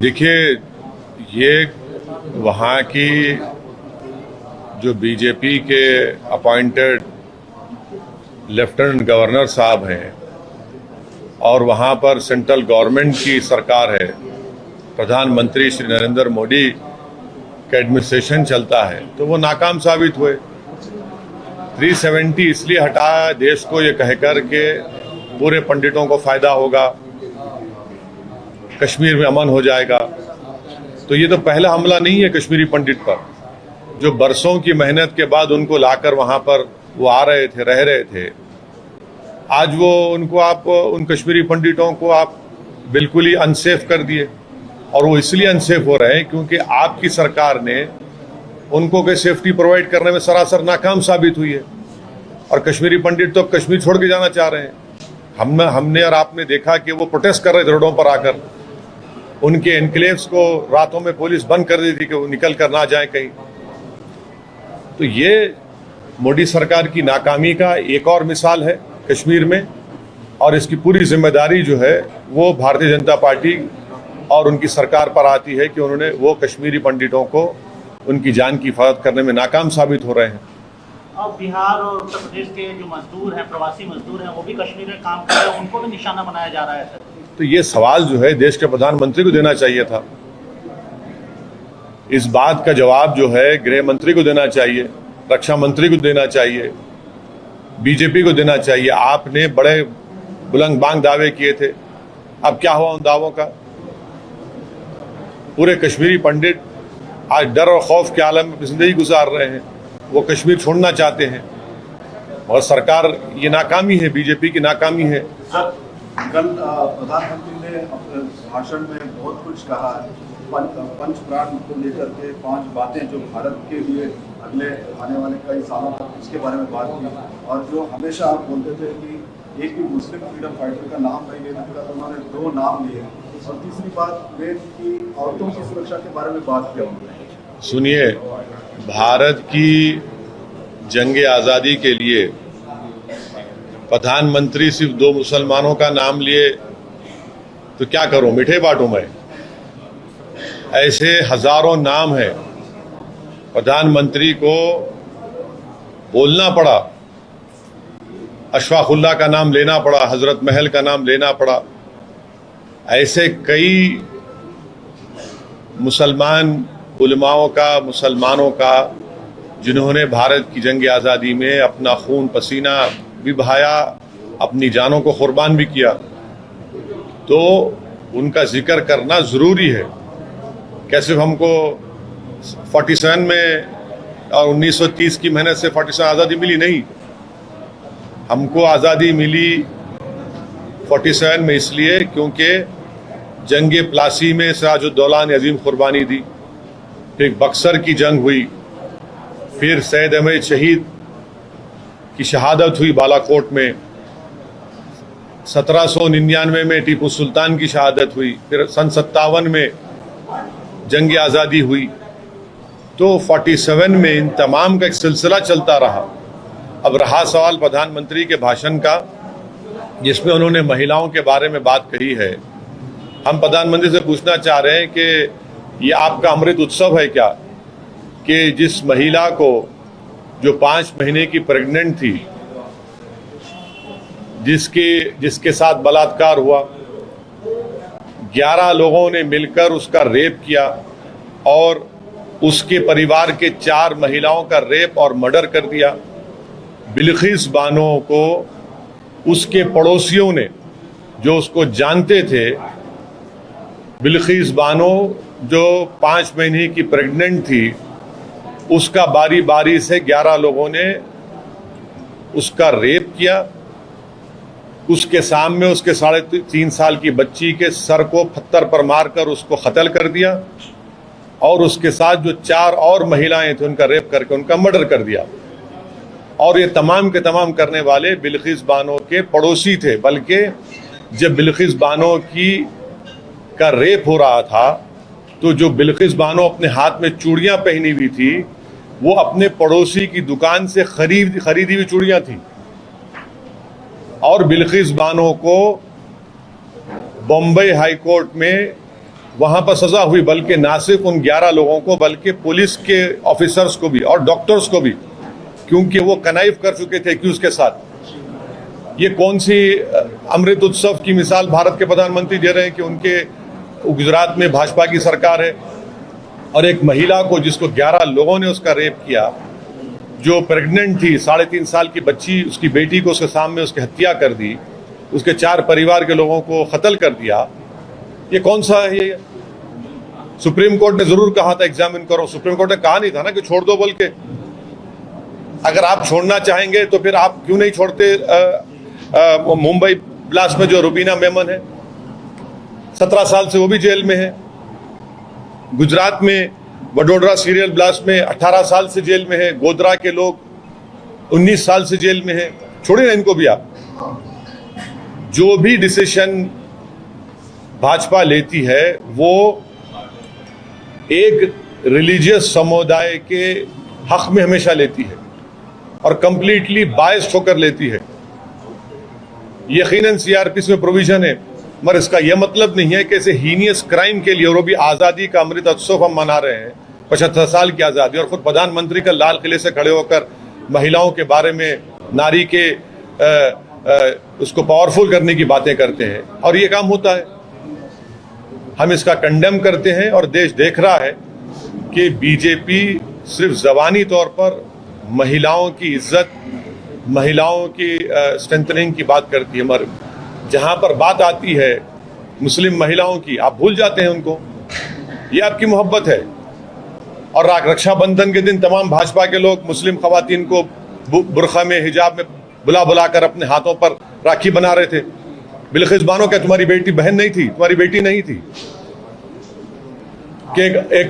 देखिए, ये वहाँ की जो बीजेपी के अपॉइंटेड लेफ्टिनेंट गवर्नर साहब हैं और वहाँ पर सेंट्रल गवर्नमेंट की सरकार है, प्रधानमंत्री श्री नरेंद्र मोदी का एडमिनिस्ट्रेशन चलता है, तो वो नाकाम साबित हुए। 370 इसलिए हटाया देश को ये कहकर के पूरे पंडितों को फायदा होगा, कश्मीर में अमन हो जाएगा। तो ये तो पहला हमला नहीं है कश्मीरी पंडित पर, जो बरसों की मेहनत के बाद उनको लाकर वहां पर वो आ रहे थे, रह रहे थे। आज वो उनको आप उन कश्मीरी पंडितों को आप बिल्कुल ही अनसेफ कर दिए, और वो इसलिए अनसेफ हो रहे हैं क्योंकि आपकी सरकार ने उनको कोई सेफ्टी प्रोवाइड करने में सरासर नाकाम साबित हुई है। और कश्मीरी पंडित तो कश्मीर छोड़ के जाना चाह रहे हैं। हमने और आपने देखा कि वो प्रोटेस्ट कर रहे थे रोडों पर आकर, उनके एनक्लेव्स को रातों में पुलिस बंद कर दी थी कि वो निकल कर ना जाए कहीं। तो ये मोदी सरकार की नाकामी का एक और मिसाल है कश्मीर में, और इसकी पूरी जिम्मेदारी जो है वो भारतीय जनता पार्टी और उनकी सरकार पर आती है कि उन्होंने वो कश्मीरी पंडितों को उनकी जान की हिफाजत करने में नाकाम साबित हो रहे हैं। और बिहार और उत्तर प्रदेश के जो मजदूर हैं, प्रवासी मजदूर हैं, वो भी कश्मीर में काम कर रहे हैं, उनको भी निशाना बनाया जा रहा है सर। तो ये सवाल जो है देश के प्रधानमंत्री को देना चाहिए था। इस बात का जवाब जो है गृह मंत्री को देना चाहिए, रक्षा मंत्री को देना चाहिए, बीजेपी को देना चाहिए। आपने बड़े बुलंद बांग दावे किए थे, अब क्या हुआ उन दावों का? पूरे कश्मीरी पंडित आज डर और खौफ के आलम में जिंदगी गुजार रहे हैं, वो कश्मीर छोड़ना चाहते हैं, और सरकार ये नाकामी है, बीजेपी की नाकामी है। कल प्रधानमंत्री ने अपने भाषण में बहुत कुछ कहा, पंच प्राण को लेकर के 5 बातें जो भारत के लिए अगले आने वाले कई सालों तक इसके बारे में बात की। और जो हमेशा आप बोलते थे कि एक भी मुस्लिम फ्रीडम फाइटर का नाम नहीं लेना था, तो उन्होंने 2 नाम लिए। और तीसरी बात वेद की औरतों की सुरक्षा के बारे में बात किया उन्होंने। सुनिए, भारत की जंगे आज़ादी के लिए प्रधानमंत्री सिर्फ 2 मुसलमानों का नाम लिए तो क्या करूं, मिठे बांटूं मैं? ऐसे हजारों नाम हैं। प्रधानमंत्री को बोलना पड़ा, अशफाकुल्लाह का नाम लेना पड़ा, हजरत महल का नाम लेना पड़ा। ऐसे कई मुसलमान उलमाओं का, मुसलमानों का, जिन्होंने भारत की जंग आज़ादी में अपना खून पसीना भी बहाया, अपनी जानों को कुर्बान भी किया, तो उनका जिक्र करना ज़रूरी है। कैसे हमको 47 में और 1930 की मेहनत से 47 आज़ादी मिली? नहीं, हमको आज़ादी मिली 47 में इसलिए क्योंकि जंग प्लासी में सिराजुद्दौला ने अजीम कुर्बानी दी, फिर बक्सर की जंग हुई, फिर सैयद अहमद शहीद की शहादत हुई बालाकोट में, 1799 में टीपू सुल्तान की शहादत हुई, फिर सन 57 में जंग आज़ादी हुई। तो 47 में इन तमाम का एक सिलसिला चलता रहा। अब रहा सवाल प्रधानमंत्री के भाषण का, जिसमें उन्होंने महिलाओं के बारे में बात कही है। हम प्रधानमंत्री से पूछना चाह रहे हैं कि ये आपका अमृत उत्सव है क्या, कि जिस महिला को जो 5 महीने की प्रेग्नेंट थी, जिसके साथ बलात्कार हुआ, 11 लोगों ने मिलकर उसका रेप किया और उसके परिवार के 4 महिलाओं का रेप और मर्डर कर दिया। बिल्किस बानो को उसके पड़ोसियों ने, जो उसको जानते थे, बिल्किस बानो जो 5 महीने की प्रेग्नेंट थी, उसका बारी बारी से 11 लोगों ने उसका रेप किया। उसके सामने उसके 3.5 साल की बच्ची के सर को पत्थर पर मारकर उसको कत्ल कर दिया, और उसके साथ जो 4 और महिलाएं थी उनका रेप करके उनका मर्डर कर दिया। और ये तमाम के तमाम करने वाले बिल्किस बानो के पड़ोसी थे। बल्कि जब बिल्किस बानो का रेप हो रहा था, तो जो बिल्किस बानो अपने हाथ में चूड़ियां पहनी हुई थी, वो अपने पड़ोसी की दुकान से खरीदी हुई चूड़ियां थी। और बिल्किस बानो को बॉम्बे हाई कोर्ट में वहां पर सजा हुई, बल्कि ना सिर्फ उन 11 लोगों को बल्कि पुलिस के ऑफिसर्स को भी और डॉक्टर्स को भी, क्योंकि वो कनाइफ कर चुके थे एक्यूज के साथ। ये कौन सी अमृत उत्सव की मिसाल भारत के प्रधानमंत्री दे रहे हैं कि उनके गुजरात में भाजपा की सरकार है और एक महिला को, जिसको 11 लोगों ने उसका रेप किया, जो प्रेग्नेंट थी, 3.5 साल की बच्ची, उसकी बेटी को उसके सामने उसकी हत्या कर दी, उसके 4 परिवार के लोगों को कत्ल कर दिया। ये कौन सा है? ये सुप्रीम कोर्ट ने जरूर कहा था एग्जामिन करो, सुप्रीम कोर्ट ने कहा नहीं था ना कि छोड़ दो बोल के। अगर आप छोड़ना चाहेंगे तो फिर आप क्यों नहीं छोड़ते मुंबई ब्लास्ट में जो रुबीना मेमन है, 17 साल से वो भी जेल में है। गुजरात में वडोदरा सीरियल ब्लास्ट में 18 साल से जेल में है। गोधरा के लोग 19 साल से जेल में है। छोड़िए ना इनको भी आप। जो भी डिसीजन भाजपा लेती है वो एक रिलीजियस समुदाय के हक में हमेशा लेती है और कंप्लीटली बायस्ड होकर लेती है। यकीनन सीआरपीसी में प्रोविजन है, मगर इसका यह मतलब नहीं है कि ऐसे हीनियस क्राइम के लिए, और वो भी आज़ादी का अमृत उत्सव हम मना रहे हैं, 75 साल की आज़ादी, और खुद प्रधानमंत्री का लाल किले से खड़े होकर महिलाओं के बारे में, नारी के उसको पावरफुल करने की बातें करते हैं, और ये काम होता है। हम इसका कंडेम करते हैं और देश देख रहा है कि बीजेपी सिर्फ ज़बानी तौर पर महिलाओं की इज्जत, महिलाओं की स्ट्रेंथनिंग की बात करती है, मगर जहां पर बात आती है मुस्लिम महिलाओं की, आप भूल जाते हैं उनको। ये आपकी मोहब्बत है। और रक्षाबंधन के दिन तमाम भाजपा के लोग मुस्लिम खवातीन को बुरखा में, हिजाब में बुला कर अपने हाथों पर राखी बना रहे थे। बिल्किस बानो, क्या तुम्हारी बेटी बहन नहीं थी? तुम्हारी बेटी नहीं थी कि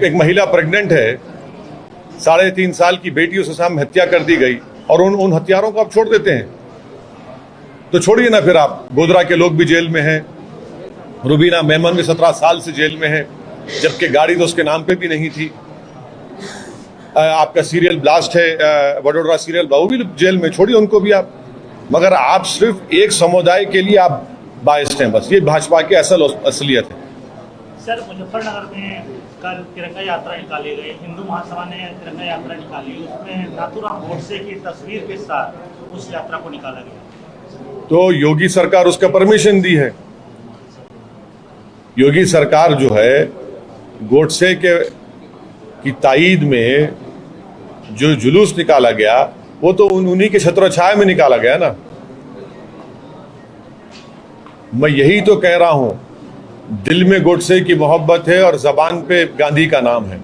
एक महिला प्रेग्नेंट है, 3.5 साल की बेटी, उसके सामने हत्या कर दी गई, और उन हत्यारों को आप छोड़ देते हैं। तो छोड़िए ना फिर आप। गोधरा के लोग भी जेल में हैं, रुबीना मेमन भी 17 साल से जेल में है, जबकि गाड़ी तो उसके नाम पे भी नहीं थी। आपका सीरियल ब्लास्ट है, वडोदरा सीरियल, वो भी जेल में, छोड़िए उनको भी आप। मगर आप सिर्फ एक समुदाय के लिए आप बायस्ड हैं, बस। ये भाजपा की असलियत है। सर, मुजफ्फरनगर में कल तिरंगा यात्रा निकाली गई, हिंदू महासभा ने तिरंगा यात्रा निकाली, उसमें नाथूराम गोडसे की तस्वीर के साथ उस यात्रा को निकाला गया। तो योगी सरकार उसका परमिशन दी है। योगी सरकार जो है, गोडसे की ताईद में जो जुलूस निकाला गया, वो तो उन्हीं के छत्रछाया में निकाला गया ना। मैं यही तो कह रहा हूं, दिल में गोडसे की मोहब्बत है और जबान पे गांधी का नाम है।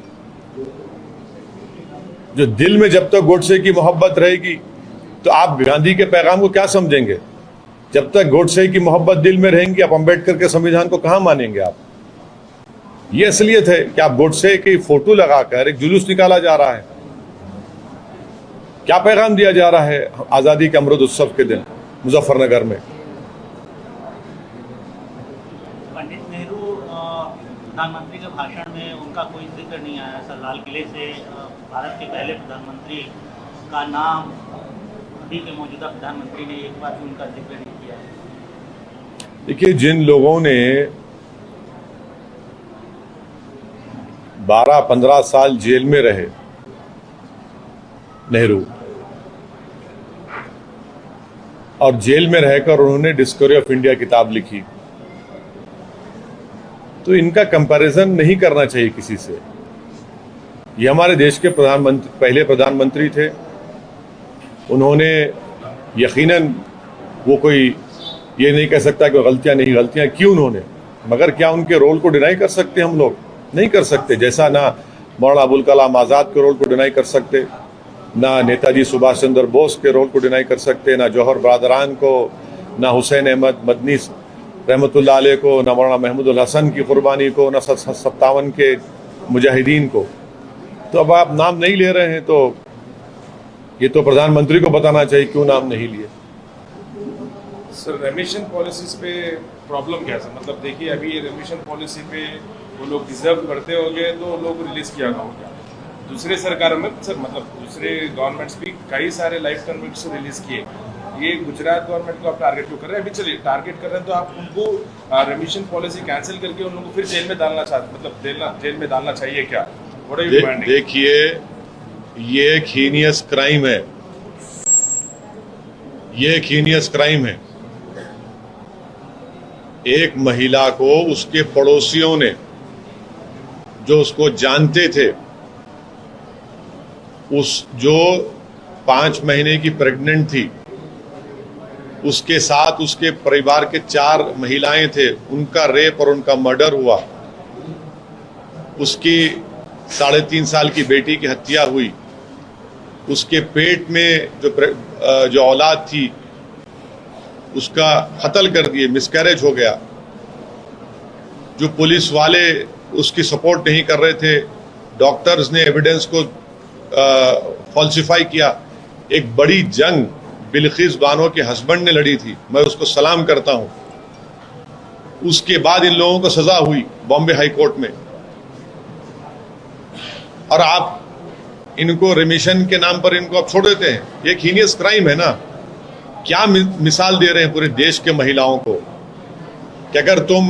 जो दिल में जब तक गोडसे की मोहब्बत रहेगी तो आप गांधी के पैगाम को क्या समझेंगे? जब तक गोडसे की मोहब्बत दिल में रहेंगी, आप अंबेडकर के संविधान को कहां मानेंगे आप? ये असलियत है कि आप गोडसे की फोटो लगाकर एक जुलूस निकाला जा रहा है। क्या पैगाम दिया जा रहा है आजादी के अमृत उत्सव के दिन मुजफ्फरनगर में? पंडित नेहरू प्रधानमंत्री के भाषण में उनका कोई जिक्र नहीं आया। सर, लाल किले से भारत के पहले प्रधानमंत्री का नाम अभी के मौजूदा प्रधानमंत्री ने एक बार भी उनका जिक्र नहीं किया। देखिए, जिन लोगों ने 12-15 साल जेल में रहे, नेहरू, और जेल में रहकर उन्होंने डिस्कवरी ऑफ इंडिया किताब लिखी, तो इनका कंपैरिजन नहीं करना चाहिए किसी से। ये हमारे देश के पहले प्रधानमंत्री थे। उन्होंने यकीनन, वो कोई ये नहीं कह सकता कि गलतियां की उन्होंने, मगर क्या उनके रोल को डिनाई कर सकते हम लोग? नहीं कर सकते। जैसा ना मौलाना अबुल कलाम आज़ाद के रोल को डिनाई कर सकते, ना नेताजी सुभाष चंद्र बोस के रोल को डिनाई कर सकते, ना जौहर बरदरान को, ना हुसैन अहमद मदनी रहमतुल्लाह अलैह को, ना मौलाना महमूद हसन की कुर्बानी को, ना 57 के मुजाहिदीन को। तो अब आप नाम नहीं ले रहे हैं, तो ये तो प्रधानमंत्री को बताना चाहिए क्यों नाम नहीं लिए। सर, रेमिशन पॉलिसीज पे प्रॉब्लम क्या है? मतलब देखिए, अभी ये रेमिशन पॉलिसी पे वो लोग डिजर्व करते होंगे तो लोग रिलीज किया होगा। दूसरे सरकार में सर, मतलब दूसरे गवर्नमेंट्स भी कई सारे लाइफ कन्विक्ट्स रिलीज किए, ये गुजरात गवर्नमेंट को आप टारगेट क्यों कर रहे हैं? अभी चलिए टारगेट कर रहे हैं तो आप उनको रेमिशन पॉलिसी कैंसिल करके उन लोगों को फिर जेल में डालना चाहते, मतलब जेल में डालना चाहिए क्या? What are you demanding? देखिए, ये एक हीनियस क्राइम है, ये एक हीनियस क्राइम है। एक महिला को उसके पड़ोसियों ने, जो उसको जानते थे, जो 5 महीने की प्रेग्नेंट थी, उसके साथ उसके परिवार के 4 महिलाएं थे, उनका रेप और उनका मर्डर हुआ। उसकी 3.5 साल की बेटी की हत्या हुई। उसके पेट में जो औलाद थी उसका कत्ल कर दिए, मिसकैरेज हो गया। जो पुलिस वाले उसकी सपोर्ट नहीं कर रहे थे, डॉक्टर्स ने एविडेंस को फॉल्सिफाई किया। एक बड़ी जंग बिल्किस बानो के हस्बैंड ने लड़ी थी, मैं उसको सलाम करता हूं। उसके बाद इन लोगों को सजा हुई बॉम्बे हाई कोर्ट में, और आप इनको रेमिशन के नाम पर इनको आप छोड़ देते हैं। ये एक हीनियस क्राइम है ना। क्या मिसाल दे रहे हैं पूरे देश के महिलाओं को कि अगर तुम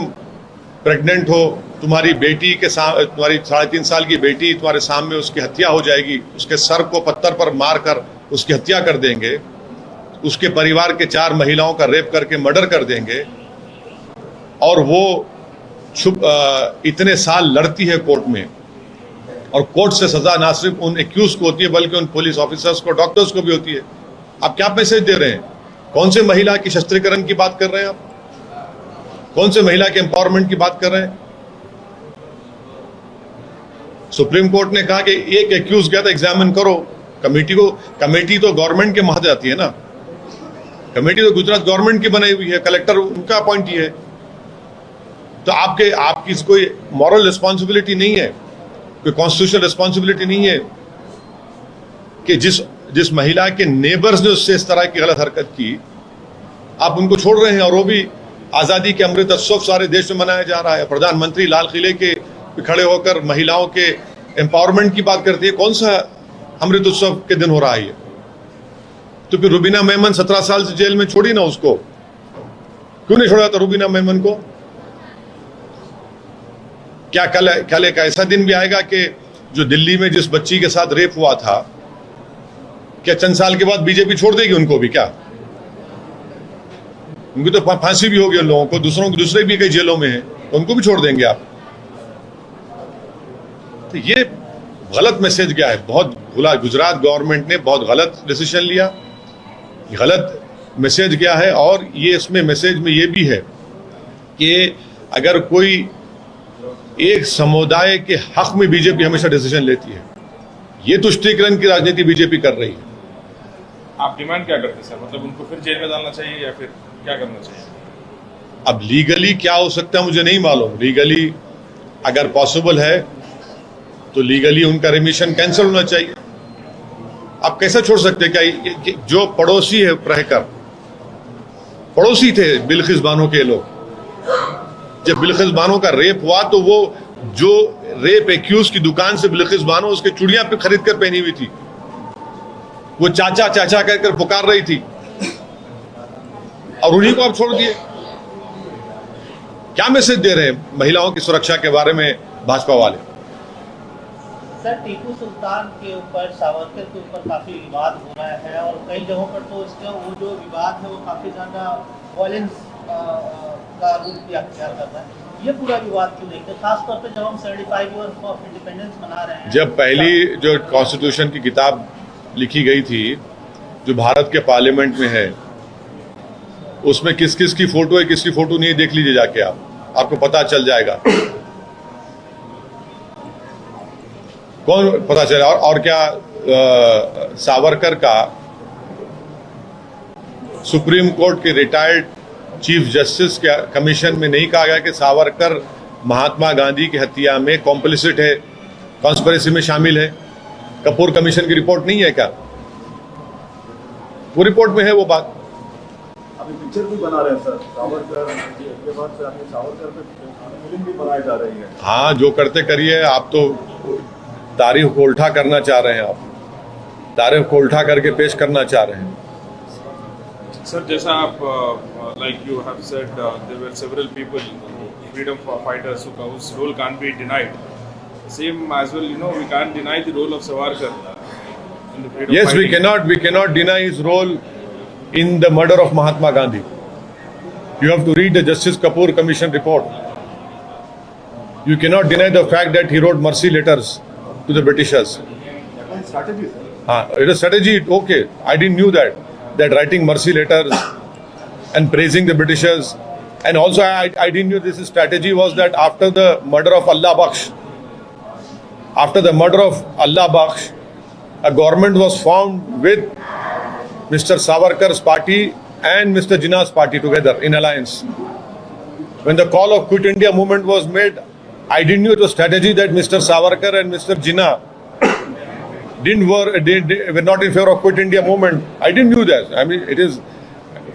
प्रेग्नेंट हो, तुम्हारी बेटी के तुम्हारी 3.5 साल की बेटी तुम्हारे सामने, उसकी हत्या हो जाएगी, उसके सर को पत्थर पर मारकर उसकी हत्या कर देंगे, उसके परिवार के 4 महिलाओं का रेप करके मर्डर कर देंगे, और वो इतने साल लड़ती है कोर्ट में, और कोर्ट से सजा ना सिर्फ उन एक्यूज को होती है बल्कि उन पुलिस ऑफिसर्स को, डॉक्टर्स को भी होती है। आप क्या मैसेज दे रहे हैं? कौन से महिला की शस्त्रीकरण की बात कर रहे हैं आप? कौन से महिला के एम्पावरमेंट की बात कर रहे हैं? सुप्रीम कोर्ट ने कहा कि एक एक्यूज गया था, एग्जामिन करो। कमेटी तो गवर्नमेंट के महत्व आती है ना। कमेटी तो गुजरात गवर्नमेंट की बनाई हुई है, कलेक्टर उनका अपॉइंटी है। तो आपकी कोई मॉरल रिस्पॉन्सिबिलिटी नहीं है, कोई कॉन्स्टिट्यूशनल रिस्पॉन्सिबिलिटी नहीं है कि जिस महिला के नेबर्स ने उससे इस तरह की गलत हरकत की, आप उनको छोड़ रहे हैं। और वो भी आजादी के अमृत उत्सव सारे देश में मनाया जा रहा है। प्रधानमंत्री लाल किले के खड़े होकर महिलाओं के एम्पावरमेंट की बात करती है। कौन सा अमृत उत्सव के दिन हो रहा है ये? तो फिर रुबीना मेमन 17 साल से जेल में छोड़ी ना, उसको क्यों नहीं छोड़ा था रुबीना मेमन को? क्या कल एक ऐसा दिन भी आएगा कि जो दिल्ली में जिस बच्ची के साथ रेप हुआ था, क्या चंद साल के बाद बीजेपी छोड़ देगी उनको भी? क्या उनकी तो फांसी भी होगी उन लोगों को, दूसरे भी कई जेलों में हैं, तो उनको भी छोड़ देंगे आप? तो ये गलत मैसेज गया है, बहुत भूला। गुजरात गवर्नमेंट ने बहुत गलत डिसीजन लिया, गलत मैसेज गया है। और ये इसमें मैसेज में ये भी है कि अगर कोई एक समुदाय के हक में बीजेपी हमेशा डिसीजन लेती है, ये तुष्टीकरण की राजनीति बीजेपी कर रही है। आप डिमांड क्या करते हैं सर? मतलब उनको फिर जेल में डालना चाहिए या फिर क्या करना चाहिए? अब लीगली क्या हो सकता है मुझे नहीं मालूम। लीगली अगर पॉसिबल है तो लीगली उनका रेमिशन कैंसिल होना चाहिए। आप कैसे छोड़ सकते हैं? क्या जो पड़ोसी है, रहकर पड़ोसी थे बिल्किस बानो के लोग, जब बिल्किस बानो का रेप हुआ तो वो जो रेप एक्यूज की दुकान से बिल्किस बानो उसके चूड़ियां पे खरीद कर पहनी हुई थी, वो चाचा चाचा कहकर पुकार रही थी, और उन्हीं को आप छोड़ दिए। क्या मैसेज दे रहे हैं महिलाओं की सुरक्षा के बारे में भाजपा वाले? सर, टीपू सुल्तान के ऊपर, सावरकर के ऊपर काफी विवाद हो रहा है, और कई जगहों पर तो इसका वो जो विवाद है वो काफी ज्यादा वायलेंस का रूप भी अख्तियार कर रहा है। ये पूरा विवाद क्यों देखते हैं, खासतौर पर जब हम 75 ईयर्स ऑफ इंडिपेंडेंस मना रहे हैं? जब पहली जो कॉन्स्टिट्यूशन की किताब लिखी गई थी, जो भारत के पार्लियामेंट में है, उसमें किस किस की फोटो है, किसकी फोटो नहीं है, देख लीजिए जाके आपको पता चल जाएगा कौन, पता चला। और क्या सावरकर का सुप्रीम कोर्ट के रिटायर्ड चीफ जस्टिस के कमीशन में नहीं कहा गया कि सावरकर महात्मा गांधी की हत्या में कॉम्प्लिसिट है, कॉन्स्पिरेसी में शामिल है? कपूर कमीशन की रिपोर्ट नहीं है क्या? वो रिपोर्ट में है वो बात। अभी पिक्चर भी बना रहे हैं सर, सावरकर के बाद से अभी सावरकर पे फिल्म भी बनाई जा रही है। हाँ, जो करते करिए। आप तो तारीख को उल्टा करना चाह रहे हैं, आप तारीख को उल्टा करके पेश करना चाह रहे हैं। सर जैसा आप like you have said there were several people freedom fighters whose role can't be denied. Same as well, you know, we can't deny the role of Savarkar in the freedom Yes, we fighting. cannot deny his role in the murder of Mahatma Gandhi. You have to read the Justice Kapoor Commission report. You cannot deny the fact that he wrote mercy letters to the Britishers. strategy, sir. It is strategy, okay. I didn't knew that writing mercy letters and praising the Britishers. And also I didn't knew this strategy was that after the murder of Allah Bakhsh, a government was formed with Mr. Savarkar's party and Mr. Jinnah's party together in alliance. When the call of Quit India movement was made, I didn't know it was strategy that Mr. Savarkar and Mr. Jinnah were not in favor of Quit India movement. I didn't know that. I mean, it is.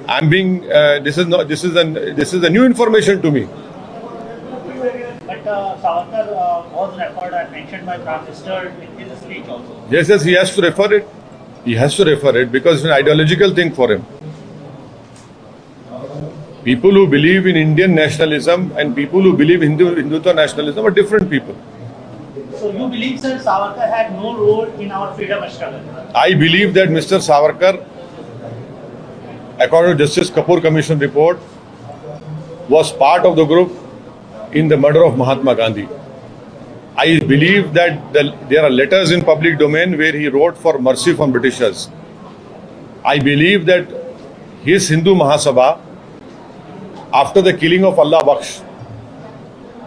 I'm being. This is a new information to me. But Savarkar was referred and mentioned by Prime Minister in his speech also. Yes, he has to refer it. He has to refer it because it's an ideological thing for him. People who believe in Indian nationalism and people who believe in Hindutva nationalism are different people. So you believe, sir, Savarkar had no role in our freedom struggle? I believe that Mr. Savarkar, according to Justice Kapoor Commission report, was part of the group in the murder of Mahatma Gandhi. I believe that there are letters in public domain where he wrote for mercy from Britishers. I believe that his Hindu Mahasabha, after the killing of Allah Bakhsh,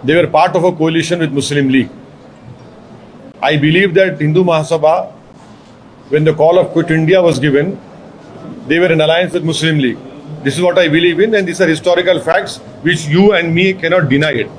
they were part of a coalition with Muslim League. I believe that Hindu Mahasabha, when the call of Quit India was given, they were in alliance with Muslim League. This is what I believe in, and these are historical facts which you and me cannot deny it.